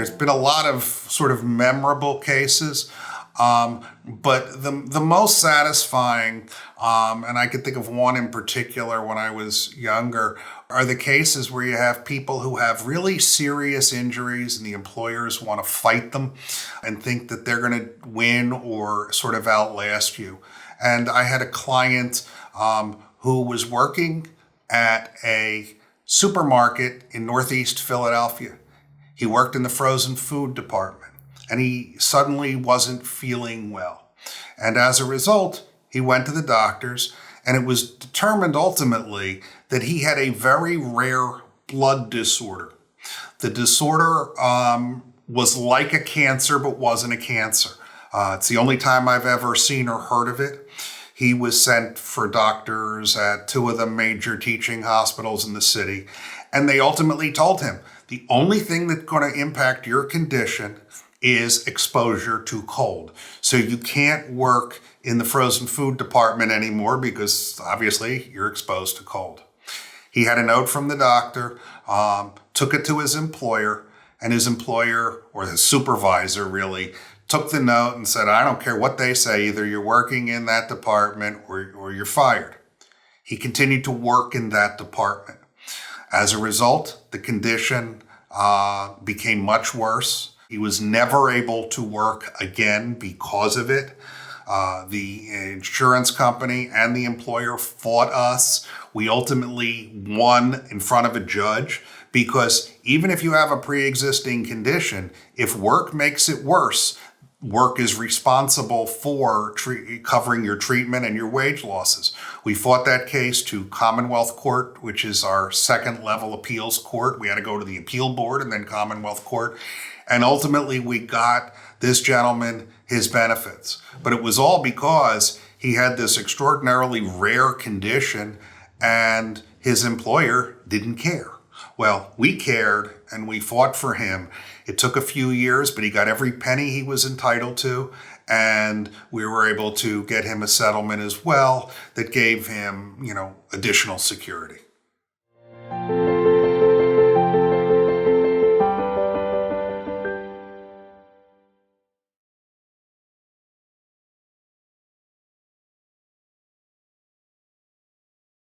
There's been a lot of sort of memorable cases. But the most satisfying, and I could think of one in particular when I was younger, are the cases where you have people who have really serious injuries and the employers want to fight them and think that they're going to win or sort of outlast you. And I had a client who was working at a supermarket in Northeast Philadelphia. He worked in the frozen food department, and he suddenly wasn't feeling well. And as a result, he went to the doctors, and it was determined ultimately that he had a very rare blood disorder. The disorder was like a cancer, but wasn't a cancer. It's the only time I've ever seen or heard of it. He was sent for doctors at two of the major teaching hospitals in the city, and they ultimately told him, the only thing that's going to impact your condition is exposure to cold. So you can't work in the frozen food department anymore because obviously you're exposed to cold. He had a note from the doctor, took it to his employer, and his employer, or his supervisor really, took the note and said, I don't care what they say, either you're working in that department or you're fired. He continued to work in that department. As a result, the condition became much worse. He was never able to work again because of it. The insurance company and the employer fought us. We ultimately won in front of a judge because even if you have a pre-existing condition, if work makes it worse, work is responsible for covering your treatment and your wage losses. We fought that case to Commonwealth Court, which is our second level appeals court. We had to go to the appeal board and then Commonwealth Court. And ultimately we got this gentleman his benefits. But it was all because he had this extraordinarily rare condition and his employer didn't care. Well, we cared and we fought for him. It took a few years, but he got every penny he was entitled to. And we were able to get him a settlement as well that gave him, additional security.